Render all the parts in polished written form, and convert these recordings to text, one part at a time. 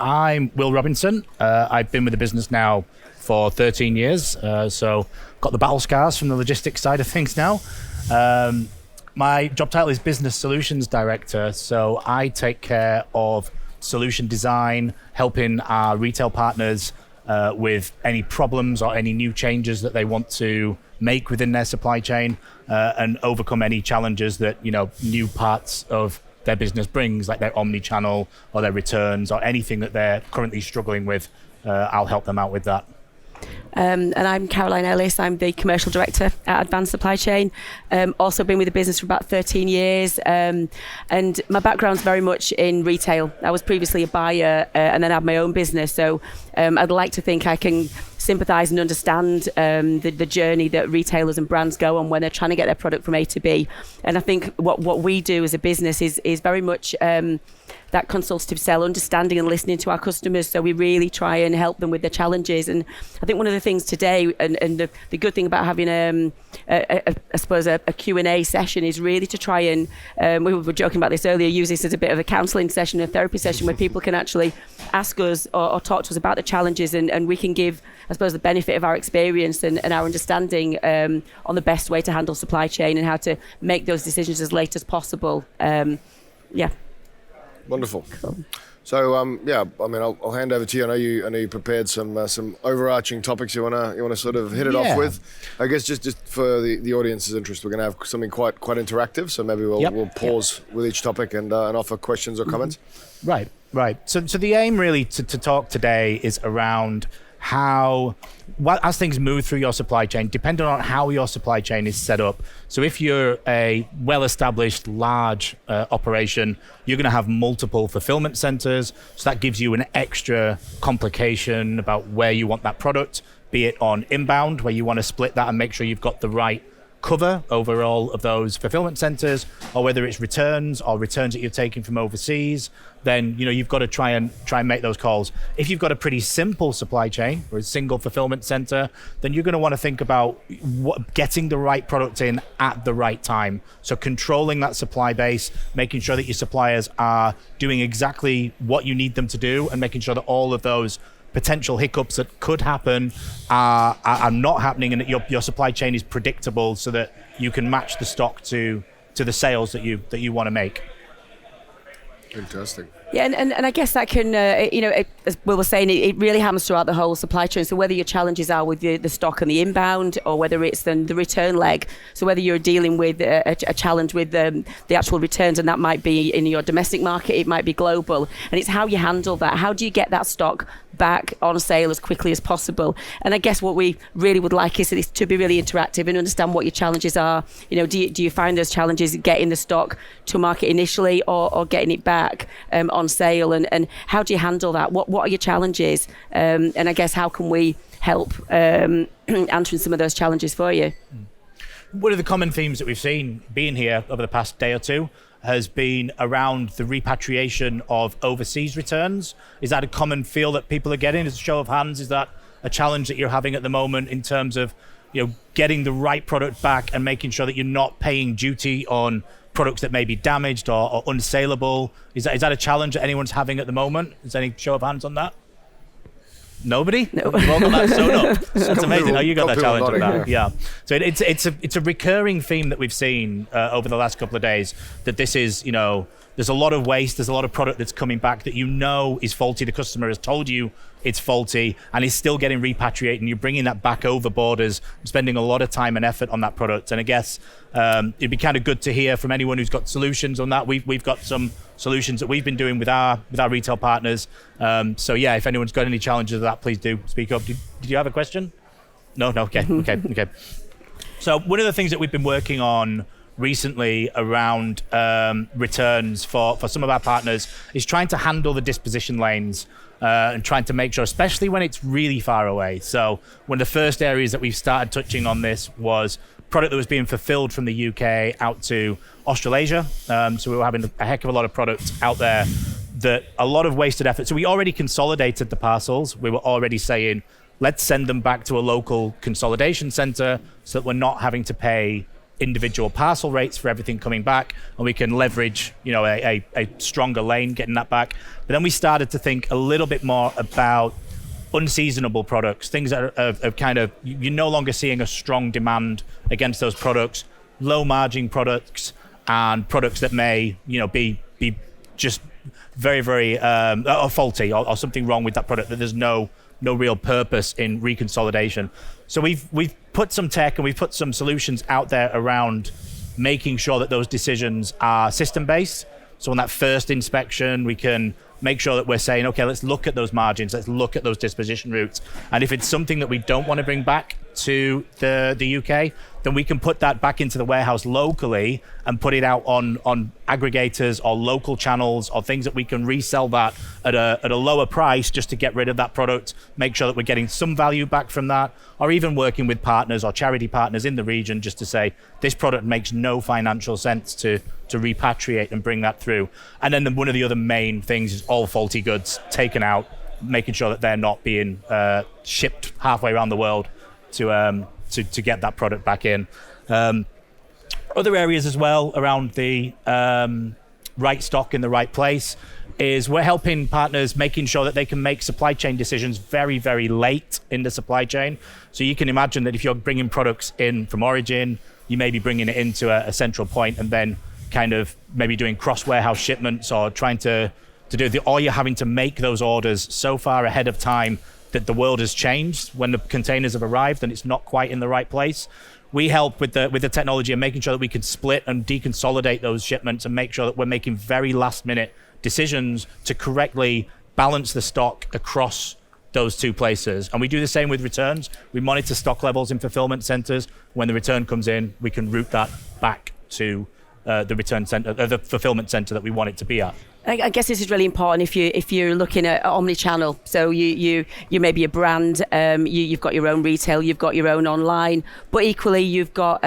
I'm Will Robinson. I've been with the business now for 13 years, so got the battle scars from the logistics side of things now. My job title is Business Solutions Director, so I take care of solution design, helping our retail partners with any problems or any new changes that they want to make within their supply chain, and overcome any challenges that new parts of their business brings, like their omni-channel or their returns or anything that they're currently struggling with. I'll help them out with that. And I'm Caroline Ellis. I'm the Commercial Director at Advanced Supply Chain. Also been with the business for about 13 years. And my background's very much in retail. I was previously a buyer and then had my own business. So I'd like to think I can sympathise and understand the journey that retailers and brands go on when they're trying to get their product from A to B. And I think what we do as a business is very much that consultative sell, understanding and listening to our customers. So we really try and help them with their challenges. And I think one of the things today, and the good thing about having I suppose a Q&A session is really to try and, we were joking about this earlier, use this as a bit of a counselling session, a therapy session where people can actually ask us or talk to us about the challenges, and we can give, I suppose, the benefit of our experience and our understanding on the best way to handle supply chain and how to make those decisions as late as possible. Yeah. Wonderful. Cool. So I'll hand over to you. I know you prepared some overarching topics you wanna sort of hit it off with. I guess just for the audience's interest, we're gonna have something quite interactive. So maybe we'll pause with each topic and offer questions or comments. Right. So the aim really to talk today is around how, as things move through your supply chain, depending on how your supply chain is set up. So if you're a well-established, large operation, you're going to have multiple fulfillment centers. So that gives you an extra complication about where you want that product, be it on inbound, where you want to split that and make sure you've got the right cover over all of those fulfillment centers, or whether it's returns that you're taking from overseas, then you've got to try and make those calls. If you've got a pretty simple supply chain or a single fulfillment center, then you're going to want to think about getting the right product in at the right time. So controlling that supply base, making sure that your suppliers are doing exactly what you need them to do, and making sure that all of those potential hiccups that could happen are not happening, and that your supply chain is predictable, so that you can match the stock to the sales that you want to make. Fantastic. Yeah, and I guess that can, as Will was saying, it really happens throughout the whole supply chain. So whether your challenges are with the stock and the inbound, or whether it's then the return leg. So whether you're dealing with a challenge with the actual returns, and that might be in your domestic market, it might be global. And it's how you handle that. How do you get that stock back on sale as quickly as possible? And I guess what we really would like is to be really interactive and understand what your challenges are. Do you find those challenges getting the stock to market initially, or getting it back on sale, and how do you handle that? What are your challenges? And I guess how can we help answering some of those challenges for you? One of the common themes that we've seen being here over the past day or two has been around the repatriation of overseas returns. Is that a common feel that people are getting? As a show of hands, is that a challenge that you're having at the moment in terms of getting the right product back and making sure that you're not paying duty on products that may be damaged or unsaleable? Is that a challenge that anyone's having at the moment? Is there any show of hands on that? Nobody? No. You've all got that sewn up. That's amazing. You got that challenge on that. Yeah. So it's a recurring theme that we've seen over the last couple of days, that this is, there's a lot of waste, there's a lot of product that's coming back that is faulty. The customer has told you it's faulty and is still getting repatriated, and you're bringing that back over borders, spending a lot of time and effort on that product. And I guess it'd be kind of good to hear from anyone who's got solutions on that. We've got some solutions that we've been doing with our retail partners. So yeah, if anyone's got any challenges with that, please do speak up. Did you have a question? No. Okay. So one of the things that we've been working on recently around returns for some of our partners is trying to handle the disposition lanes, and trying to make sure, especially when it's really far away. So one of the first areas that we've started touching on this was product that was being fulfilled from the UK out to Australasia. So we were having a heck of a lot of products out there, that a lot of wasted effort. So we already consolidated the parcels. We were already saying, let's send them back to a local consolidation center so that we're not having to pay individual parcel rates for everything coming back, and we can leverage, a stronger lane getting that back. But then we started to think a little bit more about unseasonable products, things that are kind of, you're no longer seeing a strong demand against those products, low margin products, and products that may, be just very, very or faulty, or something wrong with that product, that there's no real purpose in reconsolidation. So we've put some tech and we've put some solutions out there around making sure that those decisions are system-based. So on that first inspection, we can make sure that we're saying, okay, let's look at those margins, let's look at those disposition routes. And if it's something that we don't want to bring back to the UK, then we can put that back into the warehouse locally and put it out on aggregators or local channels or things that we can resell that at a lower price, just to get rid of that product, make sure that we're getting some value back from that, or even working with partners or charity partners in the region just to say, this product makes no financial sense to repatriate and bring that through. And then one of the other main things is all faulty goods taken out, making sure that they're not being shipped halfway around the world to get that product back in. Other areas as well around the right stock in the right place is we're helping partners, making sure that they can make supply chain decisions very, very late in the supply chain. So you can imagine that if you're bringing products in from origin, you may be bringing it into a central point and then kind of maybe doing cross warehouse shipments, or trying to or you're having to make those orders so far ahead of time that the world has changed when the containers have arrived and it's not quite in the right place. We help with the technology and making sure that we can split and deconsolidate those shipments and make sure that we're making very last minute decisions to correctly balance the stock across those two places. And we do the same with returns. We monitor stock levels in fulfillment centers. When the return comes in, we can route that back to the return center, the fulfillment center that we want it to be at. I guess this is really important if you're looking at omni-channel. So you may be a brand, you've got your own retail, you've got your own online, but equally you've got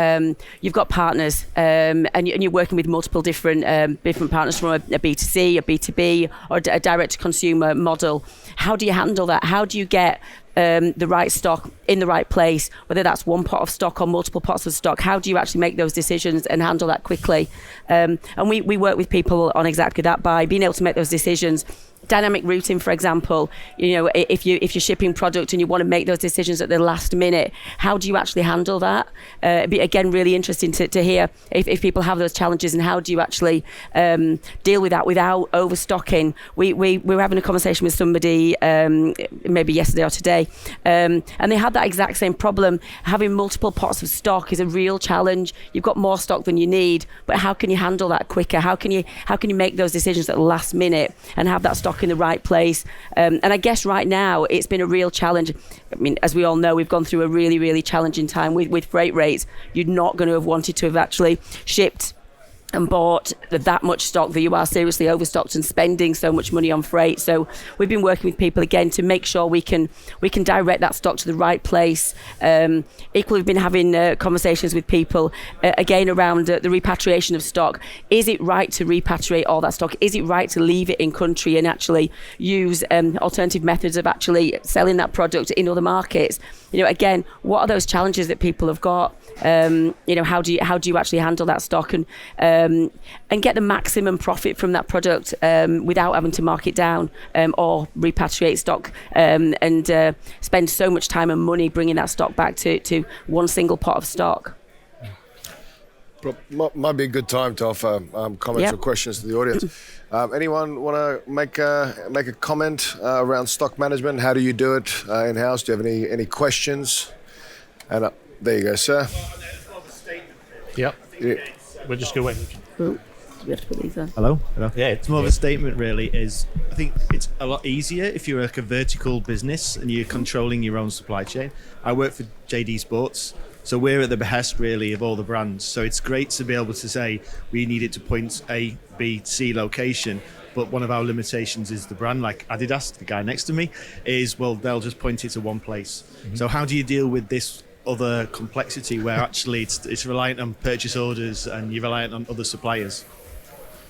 partners, and you're working with multiple different partners from a B2C, a B2B, or a direct-to-consumer model. How do you handle that? How do you get the right stock in the right place, whether that's one pot of stock or multiple pots of stock? How do you actually make those decisions and handle that quickly? And we work with people on exactly that, by being able to make those decisions. Dynamic routing, for example, if you're shipping product and you want to make those decisions at the last minute, how do you actually handle that? It'd be, again, really interesting to hear if people have those challenges, and how do you actually deal with that without overstocking. We were having a conversation with somebody maybe yesterday or today, and they had that exact same problem. Having multiple pots of stock is a real challenge. You've got more stock than you need, but how can you handle that quicker? How can you make those decisions at the last minute and have that stock in the right place? And I guess right now it's been a real challenge. I mean, as we all know, we've gone through a really, really challenging time with freight rates. You're not going to have wanted to have actually shipped and bought that much stock that you are seriously overstocked and spending so much money on freight. So we've been working with people again to make sure we can direct that stock to the right place. Equally, we've been having conversations with people again around the repatriation of stock. Is it right to repatriate all that stock? Is it right to leave it in country and actually use alternative methods of actually selling that product in other markets? Again, what are those challenges that people have got? How do you actually handle that stock and get the maximum profit from that product without having to mark it down or repatriate stock and spend so much time and money bringing that stock back to one single pot of stock? Might be a good time to offer comments or questions to the audience. Anyone want to make a comment around stock management? How do you do it in-house? Do you have any questions? And there you go, sir. Yep. Yeah. We're just going to wait. We have to put these on. Hello? Yeah, it's more of a statement really. I think it's a lot easier if you're like a vertical business and you're controlling your own supply chain. I work for JD Sports, so we're at the behest really of all the brands. So it's great to be able to say we need it to point A, B, C location, but one of our limitations is the brand. Like Adidas, the guy next to me, they'll just point it to one place. Mm-hmm. So how do you deal with this other complexity where actually it's reliant on purchase orders and you're reliant on other suppliers?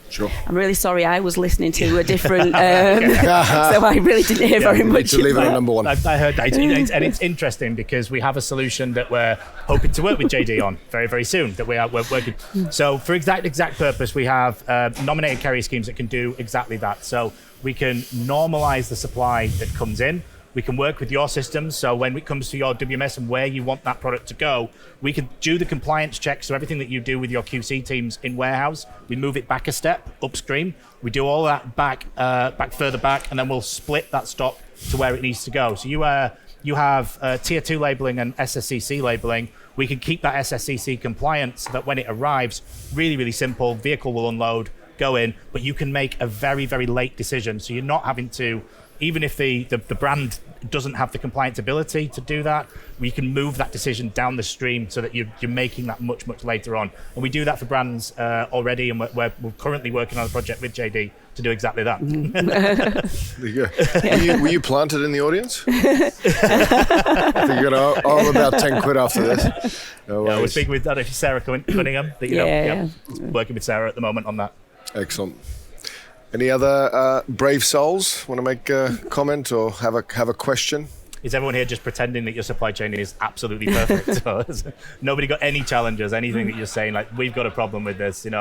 Sure. I'm really sorry, I was listening to a different, so I really didn't hear very much. To leave it at number one. I heard that, and it's interesting because we have a solution that we're hoping to work with JD on very, very soon. That we're working. So for exact purpose, we have nominated carrier schemes that can do exactly that. So we can normalize the supply that comes in. We can work with your systems. So when it comes to your WMS and where you want that product to go, we can do the compliance checks. So everything that you do with your QC teams in warehouse, we move it back a step upstream. We do all that back further back, and then we'll split that stock to where it needs to go. So you have tier 2 labeling and SSCC labeling. We can keep that SSCC compliant so that when it arrives, really, really simple, vehicle will unload, go in, but you can make a very, very late decision. So you're not having to, even if the brand doesn't have the compliance ability to do that, we can move that decision down the stream so that you're making that much, much later on. And we do that for brands already, and we're currently working on a project with JD to do exactly that. There you go. Were you planted in the audience? I think you got all about 10 quid after this. No worries. We're speaking with Sarah Cunningham, working with Sarah at the moment on that. Excellent. Any other brave souls want to make a comment or have a question? Is everyone here just pretending that your supply chain is absolutely perfect? So, nobody got any challenges, anything that you're saying, like, we've got a problem with this, And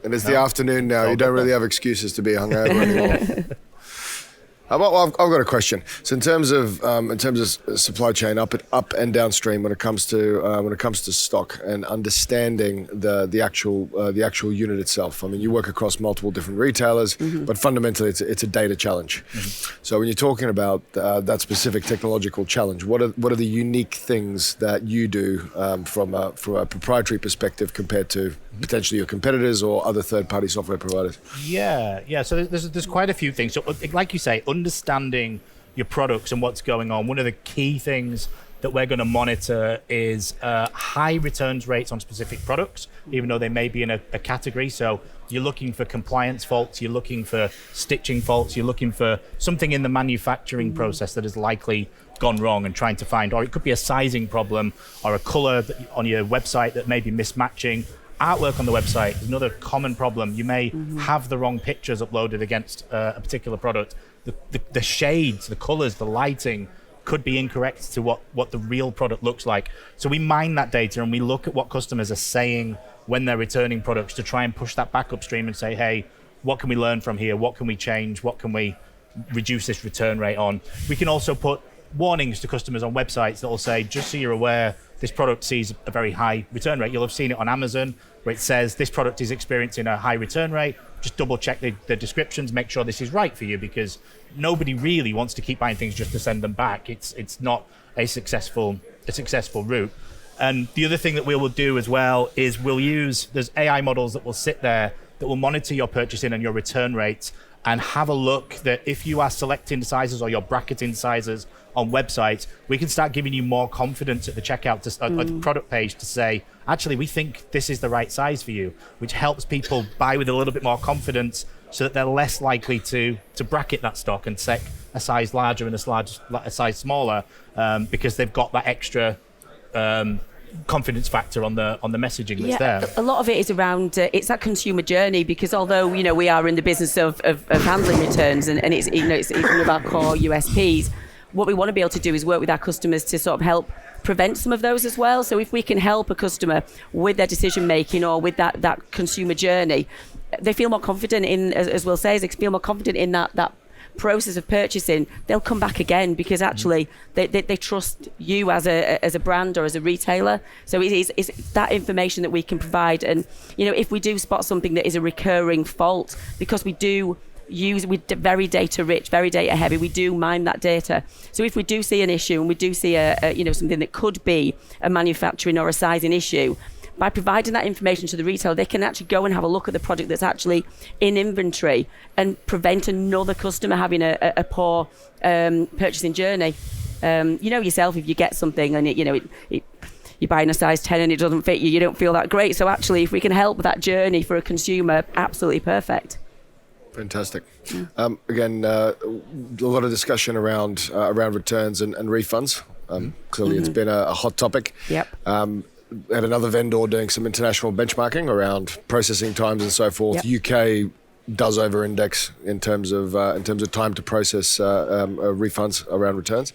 it's the afternoon now. You don't really have excuses to be hungover anymore. Well, I've got a question. So in terms of supply chain up and downstream, when it comes to stock and understanding the actual unit itself. I mean, you work across multiple different retailers, but fundamentally it's a data challenge. So when you're talking about that specific technological challenge, what are the unique things that you do from a proprietary perspective compared to potentially your competitors or other third-party software providers? Yeah. So there's quite a few things. So like you say, understanding your products and what's going on. One of the key things that we're going to monitor is high returns rates on specific products, even though they may be in a category. So you're looking for compliance faults, you're looking for stitching faults, you're looking for something in the manufacturing process that has likely gone wrong and trying to find, or it could be a sizing problem or a color on your website that may be mismatching. Artwork on the website is another common problem. You may have the wrong pictures uploaded against a particular product. The shades, the colors, the lighting could be incorrect to what the real product looks like. So we mine that data and we look at what customers are saying when they're returning products to try and push that back upstream and say, hey, what can we learn from here? What can we change? What can we reduce this return rate on? We can also put warnings to customers on websites that will say, just so you're aware, this product sees a very high return rate. You'll have seen it on Amazon where it says this product is experiencing a high return rate. Just double check the descriptions, make sure this is right for you, because nobody really wants to keep buying things just to send them back. It's not a successful route. And the other thing that we will do as well is there's AI models that will sit there that will monitor your purchasing and your return rates and have a look that if you are selecting sizes or you're bracketing sizes on websites, we can start giving you more confidence at the checkout at the product page to say, actually, we think this is the right size for you, which helps people buy with a little bit more confidence so that they're less likely to bracket that stock and set a size larger and a size smaller because they've got that extra confidence factor on the messaging that's there. A lot of it is around it's that consumer journey, because although we are in the business of handling returns and it's one of our core USPs, what we want to be able to do is work with our customers to sort of help prevent some of those as well. So if we can help a customer with their decision making or with that consumer journey, they feel more confident in, as Will says, they feel more confident in that process of purchasing. They'll come back again because actually they trust you as a brand or as a retailer. So it's that information that we can provide. And if we do spot something that is a recurring fault, because we're very data rich, very data heavy, we do mine that data. So if we do see an issue and we do see something that could be a manufacturing or a sizing issue, by providing that information to the retailer, they can actually go and have a look at the product that's actually in inventory and prevent another customer having a poor purchasing journey. Yourself, if you get something and you're buying a size 10 and it doesn't fit you, you don't feel that great. So actually, if we can help that journey for a consumer, absolutely perfect. Fantastic. Again, a lot of discussion around returns and refunds. Clearly, it's been a hot topic. Yep. had another vendor doing some international benchmarking around processing times and so forth. Yep. UK does over-index in terms of time to process refunds around returns.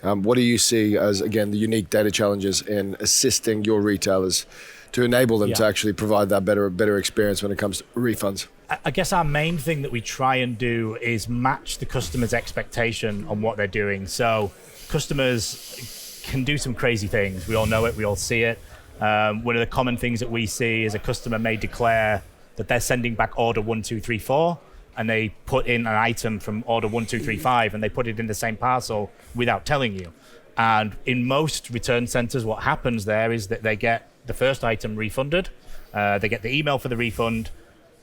What do you see as, again, the unique data challenges in assisting your retailers to enable them to actually provide that better experience when it comes to refunds? I guess our main thing that we try and do is match the customer's expectation on what they're doing. So customers can do some crazy things. We all know it, we all see it. One of the common things that we see is a customer may declare that they're sending back order 1, 2, 3, 4, and they put in an item from order 1, 2, 3, 5, and they put it in the same parcel without telling you. And in most return centers, what happens there is that they get the first item refunded, they get the email for the refund,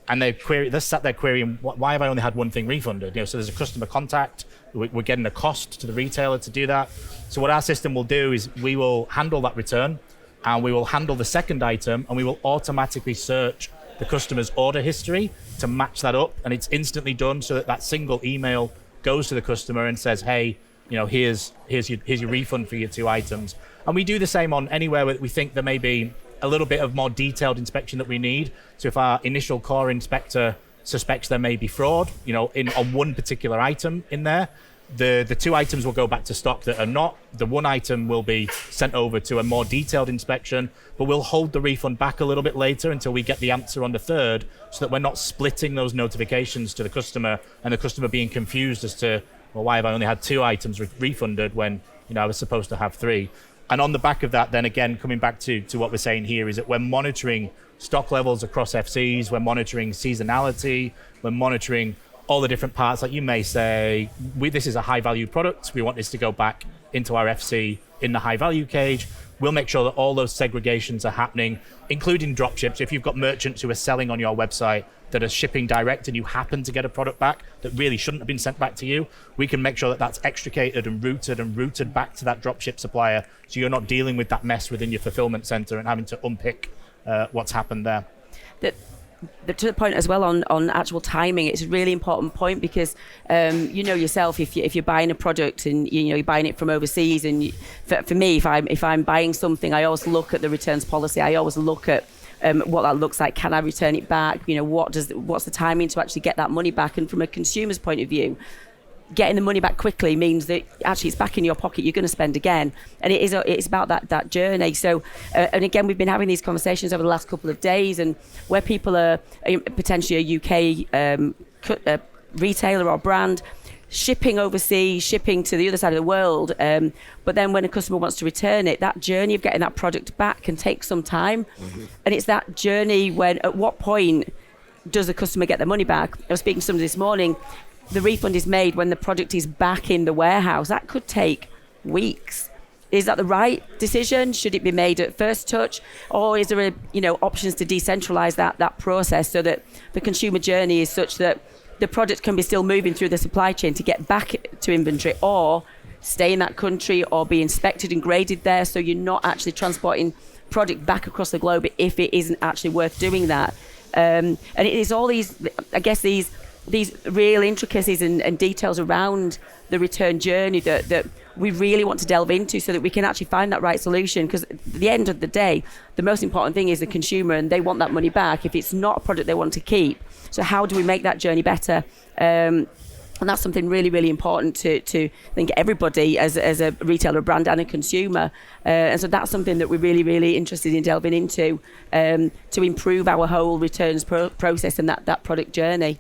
and they're sat there querying, why have I only had one thing refunded? So there's a customer contact, we're getting a cost to the retailer to do that. So what our system will do is we will handle that return, and we will handle the second item, and we will automatically search the customer's order history to match that up, and it's instantly done so that single email goes to the customer and says, hey, here's your refund for your 2 items. And we do the same on anywhere where we think there may be a little bit of more detailed inspection that we need. So if our initial core inspector suspects there may be fraud, on one particular item in there, the 2 items will go back to stock that are not. The 1 item will be sent over to a more detailed inspection, but we'll hold the refund back a little bit later until we get the answer on the 3rd, so that we're not splitting those notifications to the customer and the customer being confused as to, well, why have I only had 2 items refunded when I was supposed to have 3? And on the back of that, then again, coming back to what we're saying here is that we're monitoring stock levels across FCs, we're monitoring seasonality, we're monitoring all the different parts. Like you may say, this is a high value product, we want this to go back into our FC in the high value cage. We'll make sure that all those segregations are happening, including drop ships. If you've got merchants who are selling on your website that are shipping direct and you happen to get a product back that really shouldn't have been sent back to you, we can make sure that that's extricated and routed back to that drop ship supplier, so you're not dealing with that mess within your fulfillment center and having to unpick what's happened there. To the point as well on actual timing, it's a really important point because yourself, if you're buying a product and you're buying it from overseas, and for me, if I'm buying something, I always look at the returns policy. I always look at what that looks like. Can I return it back? What's the timing to actually get that money back? And from a consumer's point of view, getting the money back quickly means that actually it's back in your pocket, you're going to spend again, and it's about that journey. So and again, we've been having these conversations over the last couple of days, and where people are potentially a UK retailer or brand shipping overseas, shipping to the other side of the world, but then when a customer wants to return it, that journey of getting that product back can take some time. And it's that journey at what point does the customer get their money back? I was speaking to somebody this morning. The refund is made when the product is back in the warehouse. That could take weeks. Is that the right decision? Should it be made at first touch? Or is there options to decentralize that process so that the consumer journey is such that the product can be still moving through the supply chain to get back to inventory, or stay in that country or be inspected and graded there, so you're not actually transporting product back across the globe if it isn't actually worth doing that. And it is all these real intricacies and details around the return journey that we really want to delve into so that we can actually find that right solution, because at the end of the day, the most important thing is the consumer, and they want that money back if it's not a product they want to keep. So how do we make that journey better? And that's something really, really important to think everybody as a retailer, a brand and a consumer. And so that's something that we're really, really interested in delving into to improve our whole returns process and that product journey.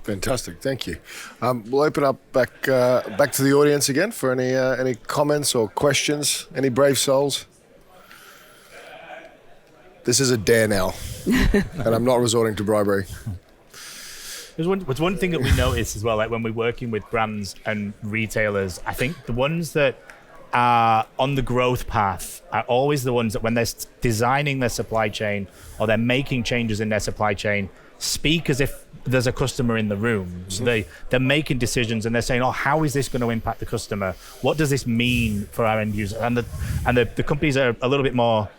Fantastic, thank you. We'll open up back to the audience again for any comments or questions. Any brave souls? This is a dare now, and I'm not resorting to bribery. There's one thing that we notice as well, like when we're working with brands and retailers, I think the ones that are on the growth path are always the ones that when they're designing their supply chain or they're making changes in their supply chain, speak as if there's a customer in the room. So they're making decisions and they're saying, how is this going to impact the customer? What does this mean for our end user? And the companies are a little bit more,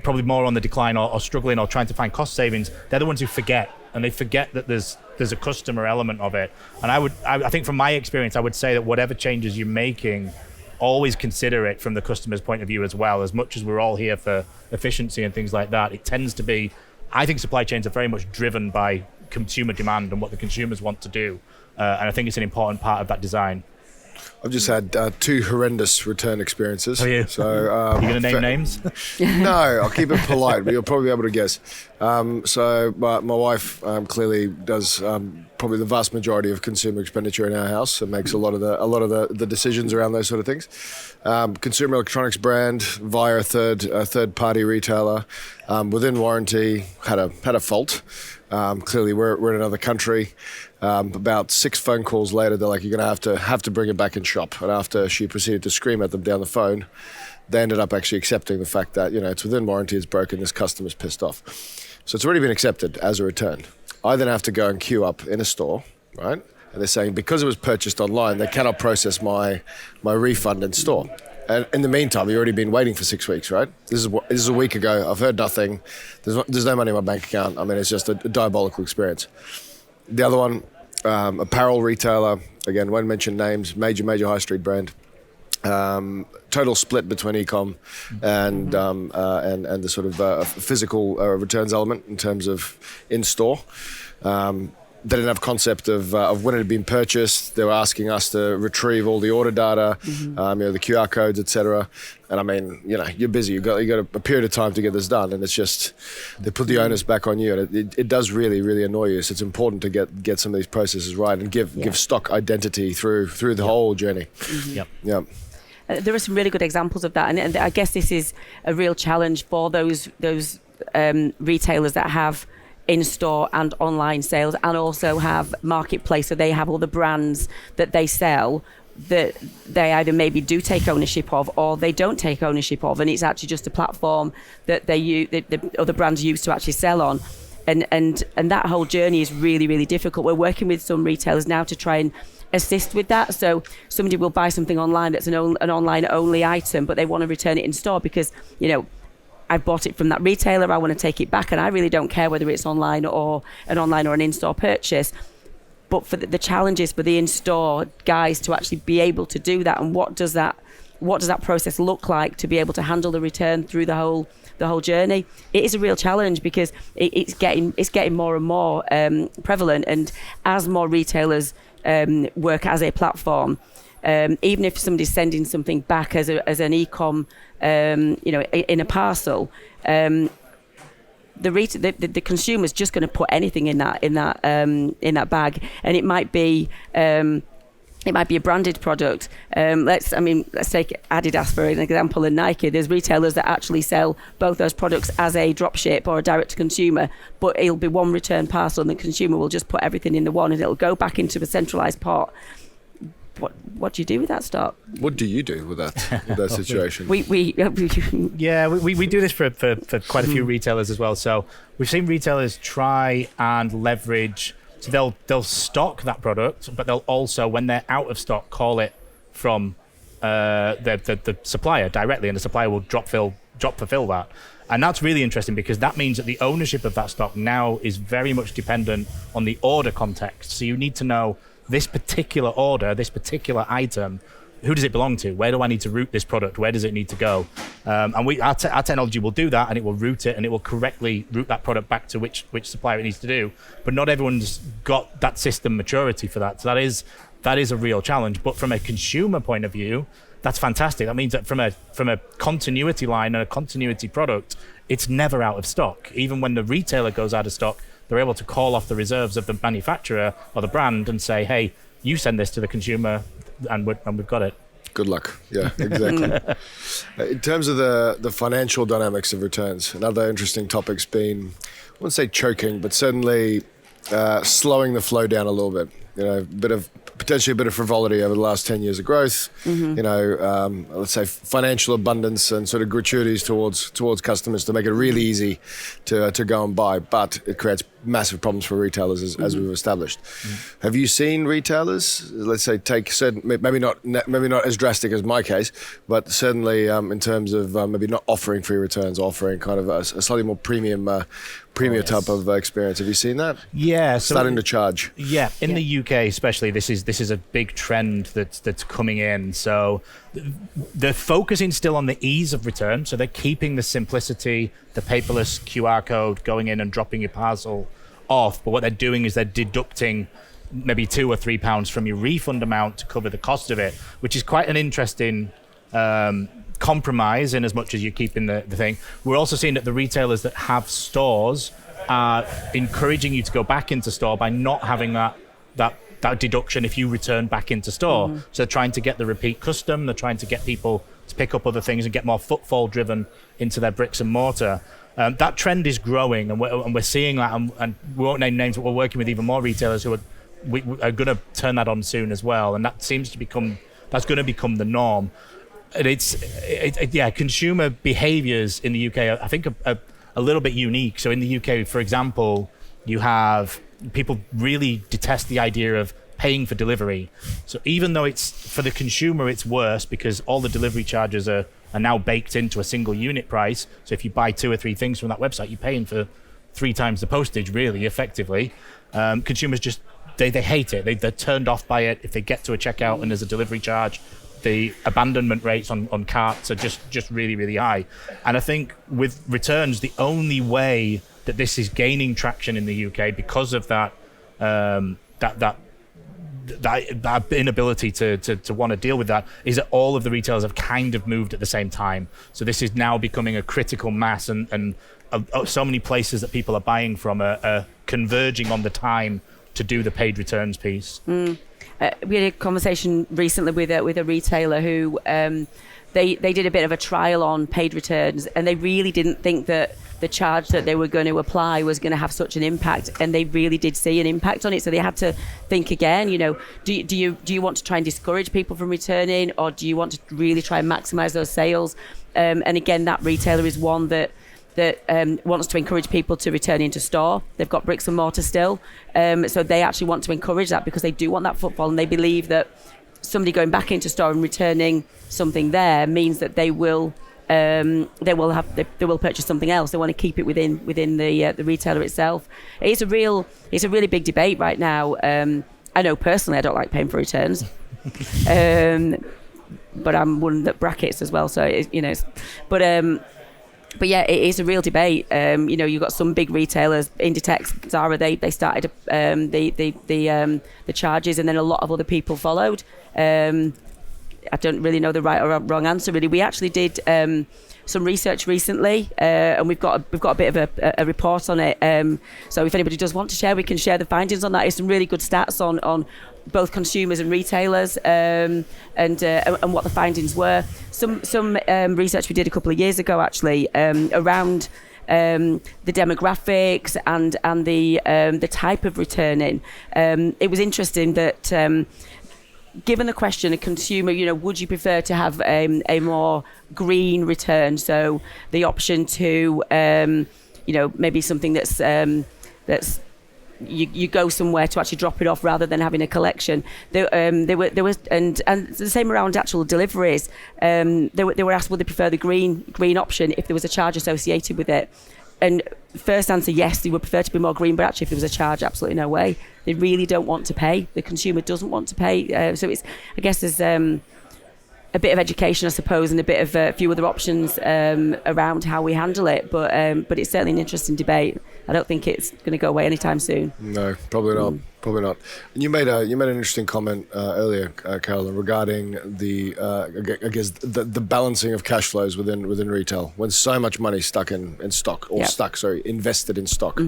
probably more on the decline or struggling or trying to find cost savings. They're the ones who forget, and they forget that there's a customer element of it. And I think from my experience, I would say that whatever changes you're making always consider it from the customer's point of view as well. As much as we're all here for efficiency and things like that, it tends to be, I think supply chains are very much driven by consumer demand and what the consumers want to do. And I think it's an important part of that design. I've just had 2 horrendous return experiences. Are you? So, are you going to name names? No, I'll keep it polite, but you'll probably be able to guess. So my wife clearly does probably the vast majority of consumer expenditure in our house and makes a lot of the decisions around those sort of things. Consumer electronics brand via a third party retailer, within warranty, had a fault. Clearly, we're in another country. About 6 phone calls later, they're like, "You're going to have to bring it back in shop." And after she proceeded to scream at them down the phone, they ended up actually accepting the fact that it's within warranty, it's broken, this customer's pissed off. So it's already been accepted as a return. I then have to go and queue up in a store, right? And they're saying because it was purchased online, they cannot process my refund in store. And in the meantime, you've already been waiting for 6 weeks, right? This is a week ago. I've heard nothing. There's no money in my bank account. I mean, it's just a diabolical experience. The other one, apparel retailer. Again, won't mention names. Major high street brand. Total split between e-com and the sort of physical returns element in terms of in-store. They didn't have concept of when it had been purchased. They were asking us to retrieve all the order data, the QR codes, etc. And I mean, you're busy. You got a period of time to get this done, and it's just they put the onus back on you, and it does really, really annoy you. So it's important to get some of these processes right and give stock identity through the whole journey. Yep. There are some really good examples of that, and I guess this is a real challenge for those retailers that have in-store and online sales, and also have marketplace, so they have all the brands that they sell that they either maybe do take ownership of or they don't take ownership of, and it's actually just a platform that the other brands use to actually sell on, and that whole journey is really, really difficult. We're working with some retailers now to try and assist with that. So somebody will buy something online that's an online only item, but they want to return it in store because I bought it from that retailer, I want to take it back, and I really don't care whether it's online or an in-store purchase. But for the challenge is for the in-store guys to actually be able to do that, and what does that process look like to be able to handle the return through the whole journey? It is a real challenge because it's getting more and more prevalent, and as more retailers work as a platform, even if somebody's sending something back as an e-com, in a parcel, the consumer's just going to put anything in that bag, and it might be a branded product. Let's take Adidas for an example, and Nike. There's retailers that actually sell both those products as a drop ship or a direct to consumer, but it'll be one return parcel, and the consumer will just put everything in the one, and it'll go back into a centralized pot. What do you do with that stock? What do you do with that situation? We do this for quite a few retailers as well. So we've seen retailers try and leverage. So they'll stock that product, but they'll also, when they're out of stock, call it from the supplier directly, and the supplier will drop fulfill that. And that's really interesting because that means that the ownership of that stock now is very much dependent on the order context. So you need to know this particular order, this particular item, who does it belong to? Where do I need to route this product? Where does it need to go? And our technology will do that, and it will route it, and it will correctly route that product back to which supplier it needs to do. But not everyone's got that system maturity for that. So that is a real challenge. But from a consumer point of view, that's fantastic. That means that from a continuity line and a continuity product, it's never out of stock. Even when the retailer goes out of stock, they're able to call off the reserves of the manufacturer or the brand and say, hey, you send this to the consumer, and we've got it. Good luck. Yeah, exactly. In terms of the financial dynamics of returns, another interesting topic's been, I wouldn't say choking, but certainly slowing the flow down a little bit. Potentially a bit of frivolity over the last 10 years of growth. Let's say financial abundance and sort of gratuities towards customers to make it really easy to go and buy, but it creates massive problems for retailers as we've established. Have you seen retailers, let's say, take certain, maybe not as drastic as my case, but certainly in terms of maybe not offering free returns, offering kind of a slightly more premium type of experience? Have you seen that? Yeah, so starting to charge. Yeah, in the UK especially, this is a big trend that's coming in. So they're focusing still on the ease of return. So they're keeping the simplicity, the paperless QR code, going in and dropping your parcel off. But what they're doing is they're deducting maybe £2 or £3 from your refund amount to cover the cost of it, which is quite an interesting compromise in as much as you're keeping the thing. We're also seeing that the retailers that have stores are encouraging you to go back into store by not having that deduction if you return back into store. So they're trying to get the repeat custom, they're trying to get people to pick up other things and get more footfall driven into their bricks and mortar. That trend is growing, and we're seeing that, and we won't name names, but we're working with even more retailers who are going to turn that on soon as well, and that's going to become the norm. And consumer behaviours in the UK I think are a little bit unique. So in the UK, for example, you have people really detest the idea of paying for delivery. So even though it's for the consumer, it's worse because all the delivery charges are now baked into a single unit price. So if you buy 2 or 3 things from that website, you're paying for 3 times the postage, really, effectively. Consumers just, they hate it. They're turned off by it. If they get to a checkout and there's a delivery charge, the abandonment rates on carts are just really, really high. And I think with returns, the only way that this is gaining traction in the UK because of that inability to want to deal with that is that all of the retailers have kind of moved at the same time. So this is now becoming a critical mass, and so many places that people are buying from are converging on the time to do the paid returns piece. We had a conversation recently with a retailer who they did a bit of a trial on paid returns, and they really didn't think that the charge that they were going to apply was going to have such an impact, and they really did see an impact on it. So they had to think again. Do you want to try and discourage people from returning, or do you want to really try and maximise those sales? And again, that retailer is one that wants to encourage people to return into store. They've got bricks and mortar still, so they actually want to encourage that because they do want that footfall, and they believe that somebody going back into store and returning something there means that they will purchase something else. They want to keep it within the retailer itself. It's a really big debate right now. I know personally I don't like paying for returns, but I'm one that brackets as well. So but yeah, it is a real debate. You've got some big retailers, Inditex, Zara. They started the charges, and then a lot of other people followed. I don't really know the right or wrong answer. Really, we actually did some research recently, and we've got a bit of a report on it. So if anybody does want to share, we can share the findings on that. It's some really good stats on both consumers and retailers, and what the findings were. Some research we did a couple of years ago, actually, around the demographics and the type of returning. It was interesting that given the question, a consumer, would you prefer to have a more green return? So the option to, maybe something that's you go somewhere to actually drop it off rather than having a collection. There was and the same around actual deliveries. They were asked would they prefer the green option if there was a charge associated with it. And first answer, yes, they would prefer to be more green, but actually if there was a charge, absolutely no way. They really don't want to pay. The consumer doesn't want to pay. So it's, I guess there's a bit of education, I suppose, and a bit of a few other options around how we handle it. But it's certainly an interesting debate. I don't think it's going to go away anytime soon. No, probably not. Probably not. And you made an interesting comment earlier, Carolyn, regarding the balancing of cash flows within retail. When so much money stuck in stock, or invested in stock,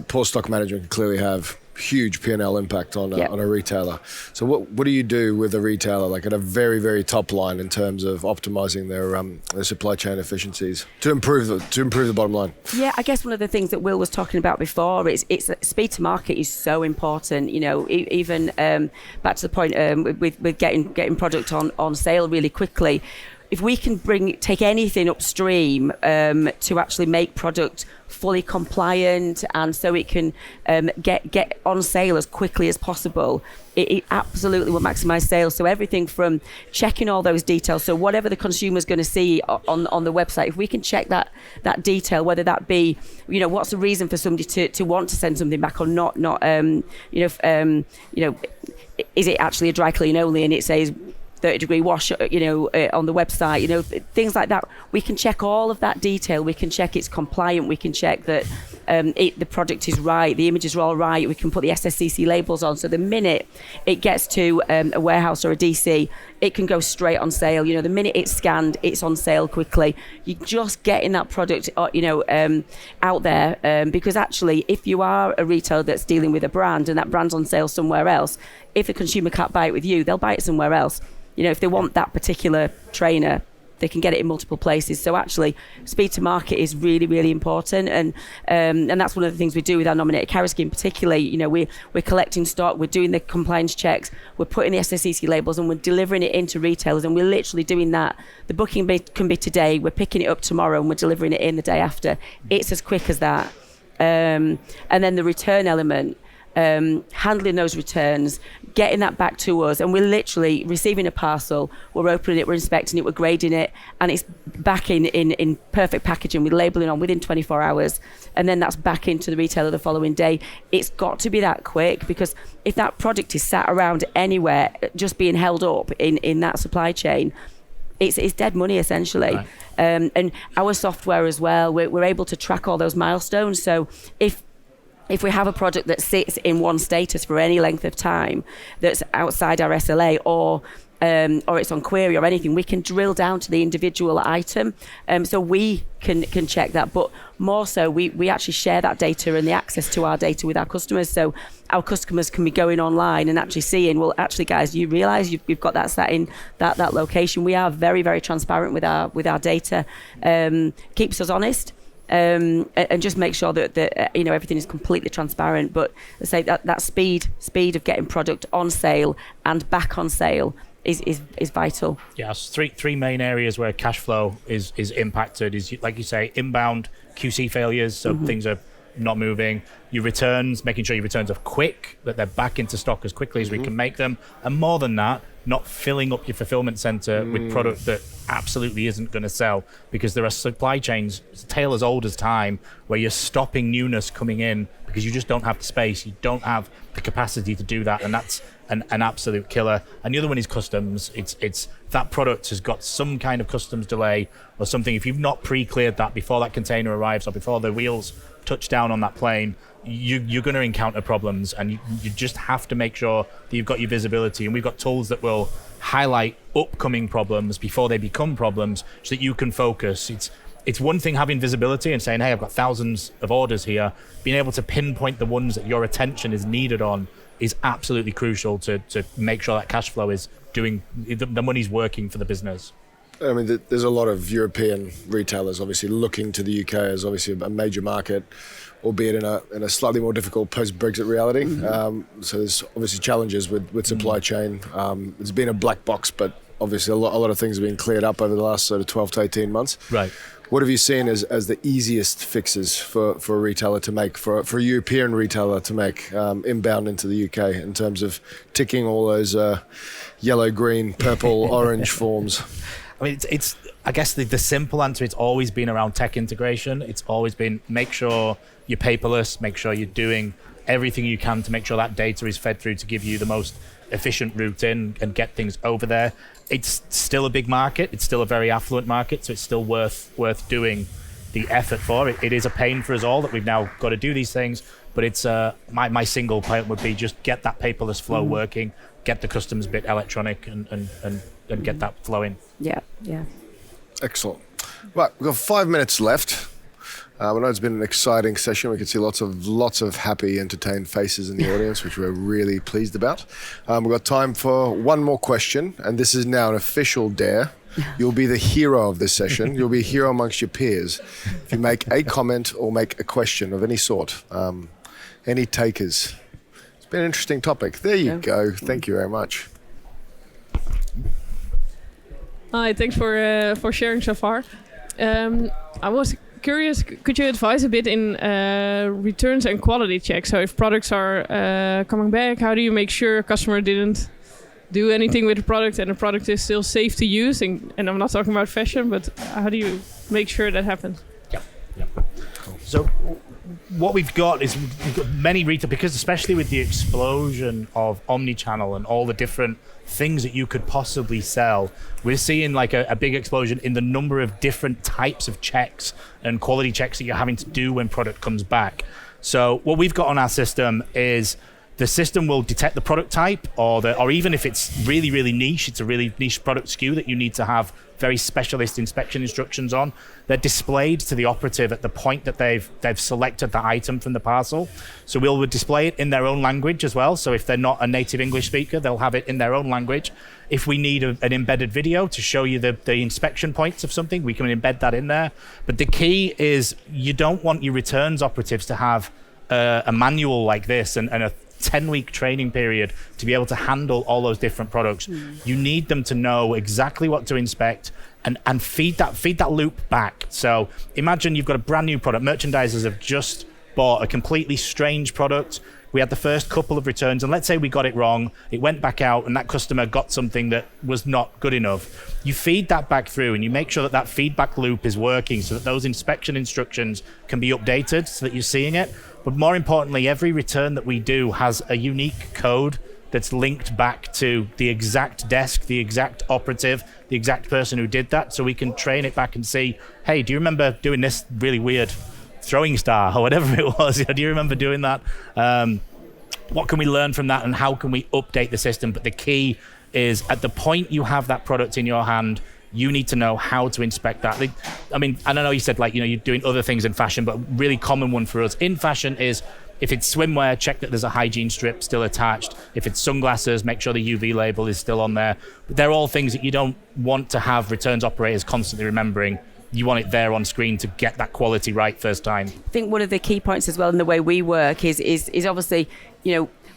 poor stock management can clearly have huge P&L impact on a retailer. So what do you do with a retailer, like at a very, very top line, in terms of optimizing their supply chain efficiencies to improve the bottom line? Yeah, I guess one of the things that Will was talking about before is speed to market is so important. Even back to the point with getting product on sale really quickly. if we can take anything upstream to actually make product fully compliant, and so it can get on sale as quickly as possible, it absolutely will maximize sales. So everything from checking all those details, so whatever the consumer's going to see on the website, if we can check that detail, whether that be, what's the reason for somebody to want to send something back or not, is it actually a dry clean only and it says 30-degree wash, on the website, things like that. We can check all of that detail. We can check it's compliant. We can check that the product is right, the images are all right. We can put the SSCC labels on. So the minute it gets to a warehouse or a DC, it can go straight on sale. The minute it's scanned, it's on sale quickly. You're just getting that product, out there, because actually, if you are a retailer that's dealing with a brand and that brand's on sale somewhere else, if the consumer can't buy it with you, they'll buy it somewhere else. If they want that particular trainer, they can get it in multiple places. So actually, speed to market is really, really important, and that's one of the things we do with our nominated carrier scheme. Particularly, we're collecting stock, we're doing the compliance checks, we're putting the SSCC labels, and we're delivering it into retailers. And we're literally doing that. The booking can be today, we're picking it up tomorrow, and we're delivering it in the day after. It's as quick as that. And then the return element. Handling those returns, getting that back to us, and we're literally receiving a parcel, we're opening it, we're inspecting it, we're grading it, and it's back in perfect packaging with labelling on within 24 hours, and then that's back into the retailer the following day. It's got to be that quick, because if that product is sat around anywhere just being held up in that supply chain, it's dead money essentially. Right. And our software as well, we're able to track all those milestones. So if we have a product that sits in one status for any length of time that's outside our SLA, or it's on query or anything, we can drill down to the individual item. So we can check that, but more so we actually share that data and the access to our data with our customers. So our customers can be going online and actually seeing, well, actually, guys, you realise you've got that sat in that location. We are very, very transparent with our data. Keeps us honest. And just make sure that everything is completely transparent. But I say that speed of getting product on sale and back on sale is vital. Yes, three main areas where cash flow is impacted is, like you say, inbound QC failures, so things are not moving. Your returns, making sure your returns are quick, that they're back into stock as quickly as we can make them, and more than that, not filling up your fulfillment center with product that absolutely isn't going to sell, because there are supply chains, it's a tale as old as time, where you're stopping newness coming in because you just don't have the space, you don't have the capacity to do that, and that's an absolute killer. And the other one is customs. It's that product has got some kind of customs delay or something. If you've not pre-cleared that before that container arrives or before the wheels touch down on that plane, you're going to encounter problems, and you just have to make sure that you've got your visibility. And we've got tools that will highlight upcoming problems before they become problems, so that you can focus. It's one thing having visibility and saying, hey, I've got thousands of orders here. Being able to pinpoint the ones that your attention is needed on is absolutely crucial to make sure that cash flow is doing, the money's working for the business. I mean, there's a lot of European retailers obviously looking to the UK as obviously a major market, albeit in a slightly more difficult post-Brexit reality. So there's obviously challenges with supply chain. It's been a black box, but obviously a lot of things have been cleared up over the last sort of 12 to 18 months. Right. What have you seen as the easiest fixes for a retailer to make, for a European retailer to make inbound into the UK in terms of ticking all those yellow, green, purple, orange forms? I mean, it's I guess the simple answer, it's always been around tech integration. It's always been make sure you're paperless, make sure you're doing everything you can to make sure that data is fed through to give you the most efficient route in and get things over there. It's still a big market. It's still a very affluent market, so it's still worth doing the effort for. It is a pain for us all that we've now got to do these things, but it's my single point would be just get that paperless flow working, get the customs bit electronic, and get that flowing. Yeah. Excellent. Right, we've got 5 minutes left. I know it's been an exciting session. We can see lots of happy, entertained faces in the audience, which we're really pleased about. We've got time for one more question, and this is now an official dare. You'll be the hero of this session. You'll be a hero amongst your peers if you make a comment or make a question of any sort. Any takers? It's been an interesting topic. There you go. Thank you very much. Hi, thanks for sharing so far. I was curious, could you advise a bit in returns and quality checks? So if products are coming back, how do you make sure a customer didn't do anything with the product and the product is still safe to use? And I'm not talking about fashion, but how do you make sure that happens? Yeah. Cool. So what we've got is we've got many retail, because especially with the explosion of omni-channel and all the different things that you could possibly sell, we're seeing like a big explosion in the number of different types of checks and quality checks that you're having to do when product comes back. So what we've got on our system is the system will detect the product type, or even if it's really, really niche, it's a really niche product SKU that you need to have very specialist inspection instructions on. They're displayed to the operative at the point that they've selected the item from the parcel. So we'll display it in their own language as well. So if they're not a native English speaker, they'll have it in their own language. If we need an embedded video to show you the inspection points of something, we can embed that in there. But the key is you don't want your returns operatives to have a manual like this and a 10-week training period to be able to handle all those different products. You need them to know exactly what to inspect and feed that loop back. So imagine you've got a brand new product. Merchandisers have just bought a completely strange product. We had the first couple of returns, and let's say we got it wrong. It went back out, and that customer got something that was not good enough. You feed that back through, and you make sure that feedback loop is working so that those inspection instructions can be updated so that you're seeing it. But more importantly, every return that we do has a unique code that's linked back to the exact desk, the exact operative, the exact person who did that, so we can train it back and see, hey, do you remember doing this really weird throwing star or whatever it was? Do you remember doing that? What can we learn from that, and how can we update the system? But the key is at the point you have that product in your hand, you need to know how to inspect that. I mean, I don't know, you said you're doing other things in fashion, but a really common one for us in fashion is if it's swimwear, check that there's a hygiene strip still attached. If it's sunglasses, make sure the UV label is still on there. But they're all things that you don't want to have returns operators constantly remembering. You want it there on screen to get that quality right first time. I think one of the key points as well in the way we work is obviously,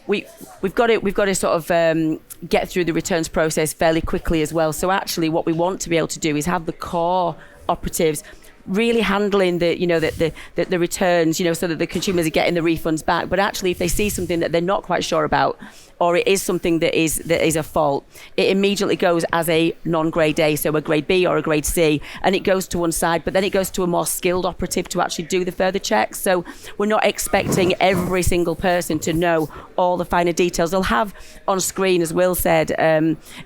we've got to sort of get through the returns process fairly quickly as well. So actually what we want to be able to do is have the core operatives really handling the returns, so that the consumers are getting the refunds back. But actually, if they see something that they're not quite sure about, or it is something that is a fault, it immediately goes as a non-grade A, so a grade B or a grade C, and it goes to one side, but then it goes to a more skilled operative to actually do the further checks. So we're not expecting every single person to know all the finer details. They'll have on screen, as Will said,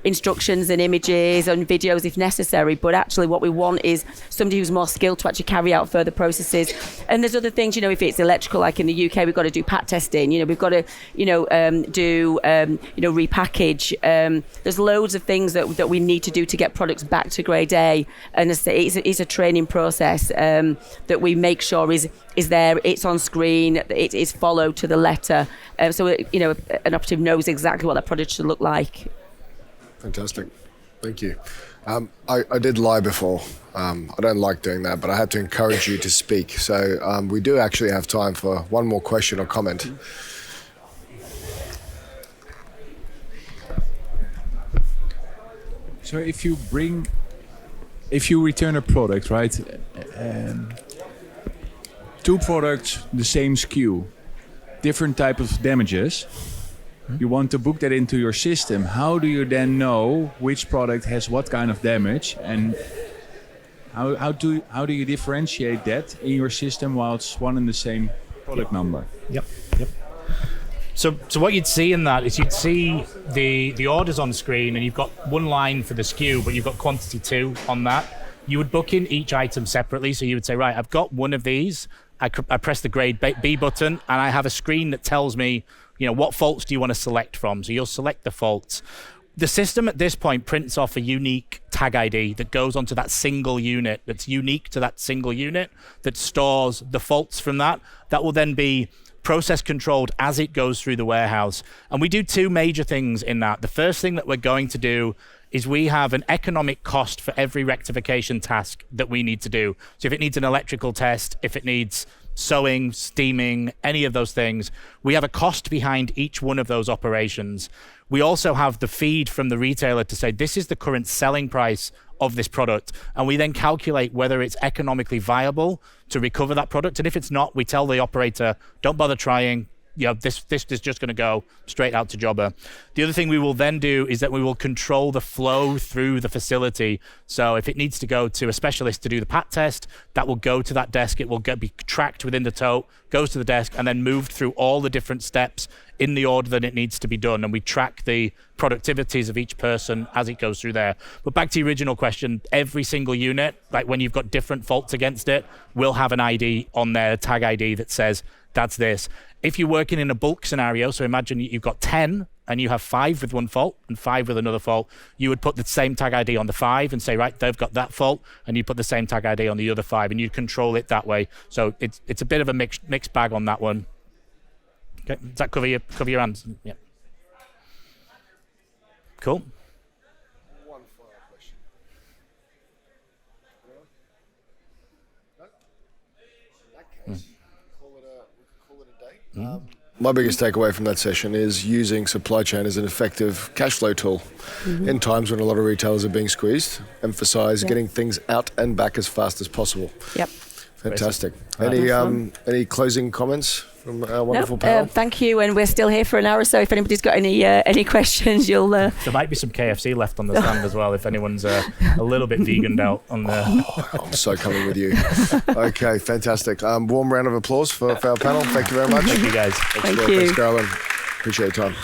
instructions and images and videos if necessary, but actually what we want is somebody who's more skilled to actually carry out further processes. And there's other things, if it's electrical, like in the UK, we've got to do pat testing, we've got to, do repackage. There's loads of things that we need to do to get products back to grade A, and it's a training process that we make sure is there, it's on screen, it is followed to the letter, so an operative knows exactly what that product should look like. Fantastic, thank you. I did lie before. I don't like doing that, but I had to encourage you to speak. So we do actually have time for one more question or comment. So if you return a product, right? Two products, the same SKU, different type of damages. You want to book that into your system. How do you then know which product has what kind of damage, and how do you differentiate that in your system while it's one and the same product number? Yep. So what you'd see in that is you'd see the orders on screen, and you've got one line for the SKU, but you've got quantity 2 on that. You would book in each item separately. So you would say, right, I've got one of these. I press the grade B button, and I have a screen that tells me, what faults do you want to select from? So you'll select the faults. The system at this point prints off a unique tag ID that goes onto that single unit, that's unique to that single unit, that stores the faults from that. That will then be process controlled as it goes through the warehouse. And we do 2 major things in that. The first thing that we're going to do is we have an economic cost for every rectification task that we need to do. So if it needs an electrical test, if it needs sewing, steaming, any of those things. We have a cost behind each one of those operations. We also have the feed from the retailer to say, this is the current selling price of this product. And we then calculate whether it's economically viable to recover that product. And if it's not, we tell the operator, don't bother trying. This is just going to go straight out to jobber. The other thing we will then do is that we will control the flow through the facility. So if it needs to go to a specialist to do the pat test, that will go to that desk. It will be tracked within the tote, goes to the desk, and then moved through all the different steps in the order that it needs to be done. And we track the productivities of each person as it goes through there. But back to the original question, every single unit, like when you've got different faults against it, will have an ID on there, a tag ID that says, that's this. If you're working in a bulk scenario, so imagine you've got 10 and you have 5 with one fault and 5 with another fault, you would put the same tag ID on the 5 and say, right, they've got that fault, and you put the same tag ID on the other 5, and you control it that way. So it's a bit of a mixed bag on that one. Okay, does that cover your answer? Yeah. Cool. One final question. No? In that case, we can call it a day. My biggest takeaway from that session is using supply chain as an effective cash flow tool in times when a lot of retailers are being squeezed. Emphasize getting things out and back as fast as possible. Yep. Fantastic. Any closing comments from our wonderful panel? Thank you, and we're still here for an hour or so. If anybody's got any questions, you'll... There might be some KFC left on the stand as well, if anyone's a little bit veganed out on the... I'm so coming with you. Okay, fantastic. Warm round of applause for our panel. Thank you very much. Thank you, guys. Thanks, Carolyn. Appreciate your time.